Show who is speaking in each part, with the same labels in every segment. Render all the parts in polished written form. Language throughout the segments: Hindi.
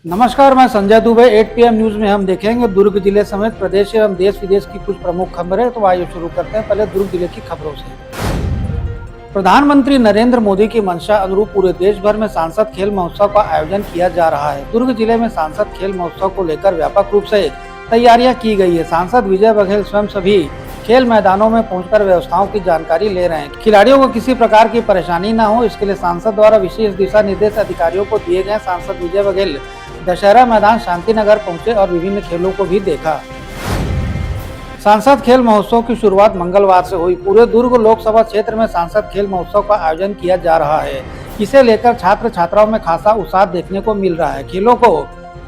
Speaker 1: नमस्कार, मैं संजय दुबे। 8 PM न्यूज में हम देखेंगे दुर्ग जिले समेत प्रदेश एवं देश विदेश की कुछ प्रमुख खबरें। तो आइए शुरू करते हैं पहले दुर्ग जिले की खबरों से। प्रधानमंत्री नरेंद्र मोदी की मंशा अनुरूप पूरे देश भर में सांसद खेल महोत्सव का आयोजन किया जा रहा है। दुर्ग जिले में सांसद खेल महोत्सव को लेकर व्यापक रूप से तैयारियां की गई है। सांसद विजय बघेल स्वयं सभी खेल मैदानों में पहुंचकर व्यवस्थाओं की जानकारी ले रहे हैं। खिलाड़ियों को किसी प्रकार की परेशानी न हो, इसके लिए सांसद द्वारा विशेष दिशा निर्देश अधिकारियों को दिए गए। सांसद विजय बघेल दशहरा मैदान शांतिनगर पहुंचे और विभिन्न खेलों को भी देखा। सांसद खेल महोत्सव की शुरुआत मंगलवार से हुई। पूरे दुर्ग लोकसभा क्षेत्र में सांसद खेल महोत्सव का आयोजन किया जा रहा है। इसे लेकर छात्र छात्राओं में खासा उत्साह देखने को मिल रहा है। खेलों को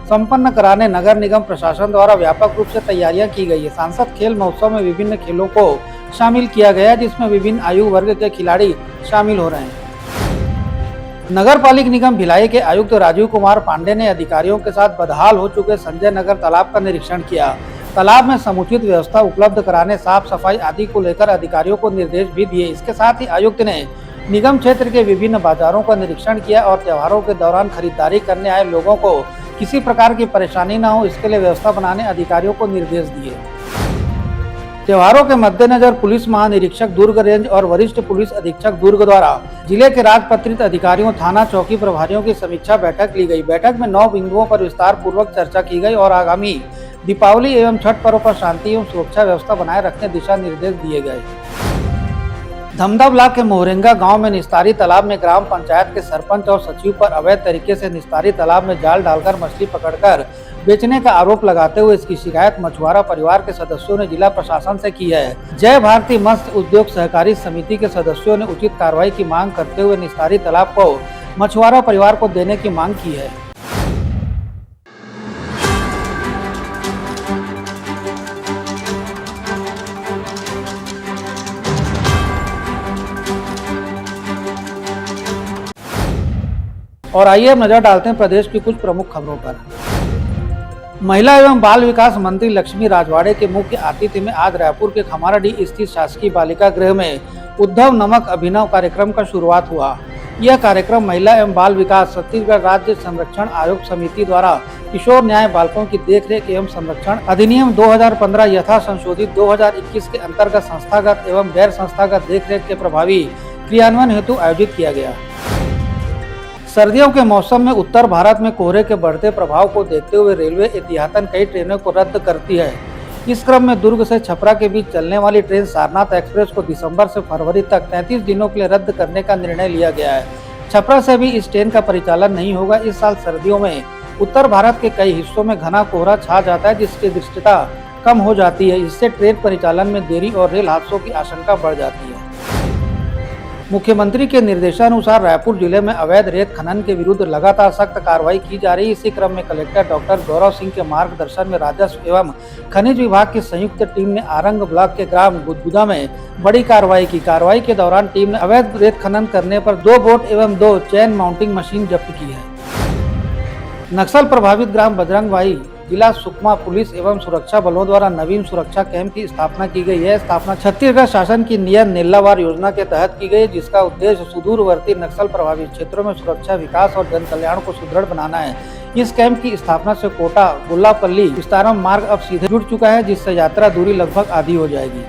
Speaker 1: संपन्न कराने नगर निगम प्रशासन द्वारा व्यापक रूप से तैयारियां की गई है। सांसद खेल महोत्सव में विभिन्न खेलों को शामिल किया गया है, जिसमें विभिन्न आयु वर्ग के खिलाड़ी शामिल हो रहे हैं। नगर पालिक निगम भिलाई के आयुक्त राजीव कुमार पांडे ने अधिकारियों के साथ बदहाल हो चुके संजय नगर तालाब का निरीक्षण किया। तालाब में समुचित व्यवस्था उपलब्ध कराने, साफ सफाई आदि को लेकर अधिकारियों को निर्देश भी दिए। इसके साथ ही आयुक्त ने निगम क्षेत्र के विभिन्न बाजारों का निरीक्षण किया और त्योहारों के दौरान खरीदारी करने आए लोगों को किसी प्रकार की परेशानी न हो, इसके लिए व्यवस्था बनाने अधिकारियों को निर्देश दिए। त्योहारों के मद्देनजर पुलिस महानिरीक्षक दुर्ग रेंज और वरिष्ठ पुलिस अधीक्षक दुर्ग द्वारा जिले के राजपत्रित अधिकारियों, थाना चौकी प्रभारियों की समीक्षा बैठक ली गई। बैठक में 9 बिंदुओं पर विस्तार पूर्वक चर्चा की गई और आगामी दीपावली एवं छठ पर्व पर शांति एवं सुरक्षा व्यवस्था बनाए रखने दिशा निर्देश दिए गए। धमदा ब्लॉक के मोहरेंगा गांव में निस्तारी तालाब में ग्राम पंचायत के सरपंच और सचिव पर अवैध तरीके से निस्तारी तालाब में जाल डालकर मछली पकड़कर बेचने का आरोप लगाते हुए इसकी शिकायत मछुआरा परिवार के सदस्यों ने जिला प्रशासन से की है। जय भारती मत्स्य उद्योग सहकारी समिति के सदस्यों ने उचित कार्रवाई की मांग करते हुए निस्तारी तालाब को मछुआरा परिवार को देने की मांग की है। और आइए अब नजर डालते हैं प्रदेश की कुछ प्रमुख खबरों पर। महिला एवं बाल विकास मंत्री लक्ष्मी राजवाड़े के मुख्य आतिथ्य में आज रायपुर के खमाराडीह स्थित शासकीय बालिका गृह में उद्धव नमक अभिनव कार्यक्रम का शुरुआत हुआ। यह कार्यक्रम महिला एवं बाल विकास छत्तीसगढ़ राज्य संरक्षण आयोग समिति द्वारा किशोर न्याय बालकों की देखरेख एवं संरक्षण अधिनियम 2015 यथा संशोधित 2021 के अंतर्गत संस्थागत एवं गैर संस्थागत देखरेख के प्रभावी क्रियान्वयन हेतु आयोजित किया गया। सर्दियों के मौसम में उत्तर भारत में कोहरे के बढ़ते प्रभाव को देखते हुए रेलवे एहतियातन कई ट्रेनों को रद्द करती है। इस क्रम में दुर्ग से छपरा के बीच चलने वाली ट्रेन सारनाथ एक्सप्रेस को दिसंबर से फरवरी तक 33 दिनों के लिए रद्द करने का निर्णय लिया गया है। छपरा से भी इस ट्रेन का परिचालन नहीं होगा। इस साल सर्दियों में उत्तर भारत के कई हिस्सों में घना कोहरा छा जाता है, जिसकी दृश्यता कम हो जाती है। इससे ट्रेन परिचालन में देरी और रेल हादसों की आशंका बढ़ जाती है। मुख्यमंत्री के निर्देशानुसार रायपुर जिले में अवैध रेत खनन के विरुद्ध लगातार सख्त कार्रवाई की जा रही है। इसी क्रम में कलेक्टर डॉक्टर गौरव सिंह के मार्गदर्शन में राजस्व एवं खनिज विभाग की संयुक्त टीम ने आरंग ब्लॉक के ग्राम गुदगुदा में बड़ी कार्रवाई की। कार्रवाई के दौरान टीम ने अवैध रेत खनन करने पर 2 बोट एवं 2 चैन माउंटिंग मशीन जब्त की है। नक्सल प्रभावित ग्राम बजरंगबाई जिला सुकमा पुलिस एवं सुरक्षा बलों द्वारा नवीन सुरक्षा कैंप की स्थापना की गई है। स्थापना छत्तीसगढ़ शासन की नियत नेल्लावार योजना के तहत की गई, जिसका उद्देश्य सुदूरवर्ती नक्सल प्रभावित क्षेत्रों में सुरक्षा, विकास और जन कल्याण को सुदृढ़ बनाना है। इस कैंप की स्थापना से कोटा गुल्लापल्ली विस्तारम मार्ग अब सीधे जुड़ चुका है, जिससे यात्रा दूरी लगभग आधी हो जाएगी।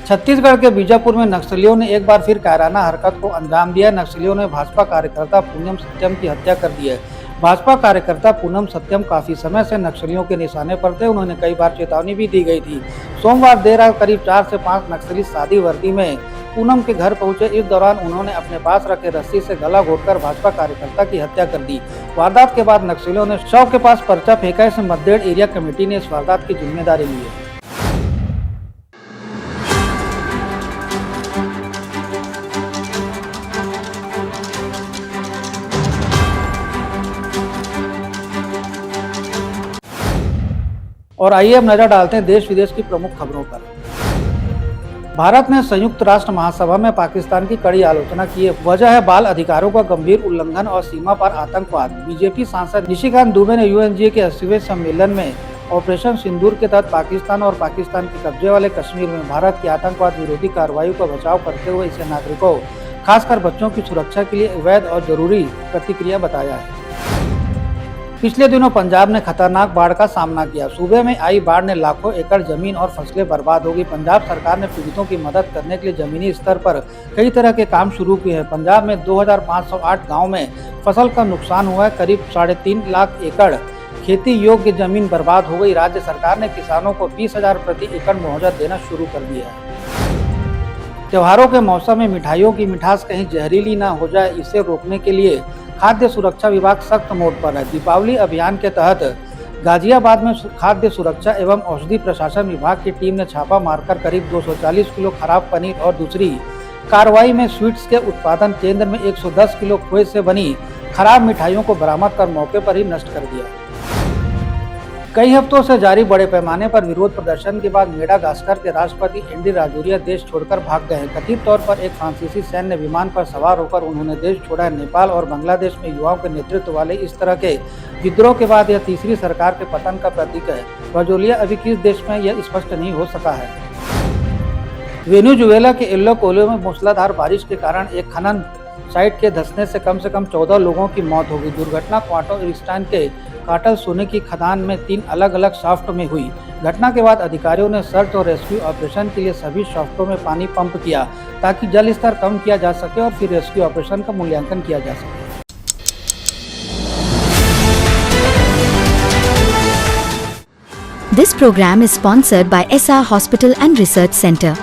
Speaker 1: छत्तीसगढ़ के बीजापुर में नक्सलियों ने एक बार फिर कायराना हरकत को अंजाम दिया। नक्सलियों ने भाजपा कार्यकर्ता पूनम सत्यम की हत्या कर दी है। भाजपा कार्यकर्ता पूनम सत्यम काफी समय से नक्सलियों के निशाने पर थे। उन्होंने कई बार चेतावनी भी दी गई थी। सोमवार देर रात करीब 4 से 5 नक्सली सादी वर्दी में पूनम के घर पहुंचे। इस दौरान उन्होंने अपने पास रखे रस्सी से गला घोटकर भाजपा कार्यकर्ता की हत्या कर दी। वारदात के बाद नक्सलियों ने शव के पास पर्चा फेंका। इस मद्देड़ एरिया कमेटी ने इस वारदात की जिम्मेदारी ली है। और आइए अब नजर डालते हैं देश विदेश की प्रमुख खबरों पर। भारत ने संयुक्त राष्ट्र महासभा में पाकिस्तान की कड़ी आलोचना की है। वजह है बाल अधिकारों का गंभीर उल्लंघन और सीमा पार आतंकवाद। बीजेपी सांसद निशिकांत दुबे ने यूएनजीए के 80वें सम्मेलन में ऑपरेशन सिंदूर के तहत पाकिस्तान और पाकिस्तान के कब्जे वाले कश्मीर में भारत की आतंकवाद विरोधी कार्रवाई का बचाव करते हुए इसे नागरिकों, खासकर बच्चों की सुरक्षा के लिए वैध और जरूरी प्रतिक्रिया बताया है। पिछले दिनों पंजाब ने खतरनाक बाढ़ का सामना किया। सूबे में आई बाढ़ ने लाखों एकड़ जमीन और फसलें बर्बाद हो गई। पंजाब सरकार ने पीड़ितों की मदद करने के लिए जमीनी स्तर पर कई तरह के काम शुरू किए हैं। पंजाब में 2508 गांव में फसल का नुकसान हुआ है। करीब 3.5 लाख एकड़ खेती योग्य जमीन बर्बाद हो गई। राज्य सरकार ने किसानों को 20,000 प्रति एकड़ मुआवजा देना शुरू कर दिया है। त्योहारों के मौसम में मिठाइयों की मिठास कहीं जहरीली न हो जाए, इसे रोकने के लिए खाद्य सुरक्षा विभाग सख्त मोड पर है। दीपावली अभियान के तहत गाजियाबाद में खाद्य सुरक्षा एवं औषधि प्रशासन विभाग की टीम ने छापा मारकर करीब 240 किलो खराब पनीर और दूसरी कार्रवाई में स्वीट्स के उत्पादन केंद्र में 110 किलो खोए से बनी खराब मिठाइयों को बरामद कर मौके पर ही नष्ट कर दिया। कई हफ्तों से जारी बड़े पैमाने पर विरोध प्रदर्शन के बाद मेडागास्कर के राष्ट्रपति एंडी राजोरिया देश छोड़कर भाग गए हैं। कथित तौर पर एक फ्रांसीसी सैन्य विमान पर सवार होकर उन्होंने देश छोड़ा है। नेपाल और बांग्लादेश में युवाओं के नेतृत्व वाले इस तरह के विद्रोह के बाद यह तीसरी सरकार के पतन का प्रतीक है। राजोरिया अभी किस देश में यह स्पष्ट नहीं हो सका है। वेनेजुएला के एल्लो कोलो में मूसलाधार बारिश के कारण एक खनन साइट के धंसने से कम 14 लोगों की मौत हो गई। दुर्घटना क्वाटो इरिस्टान के काटल सोने की खदान में 3 अलग अलग शाफ्ट में हुई। घटना के बाद अधिकारियों ने सर्च और रेस्क्यू ऑपरेशन के लिए सभी शाफ्टों में पानी पंप किया ताकि जल स्तर कम किया जा सके और फिर रेस्क्यू ऑपरेशन का मूल्यांकन किया जा सके।
Speaker 2: This program is sponsored by SR Hospital and Research Center.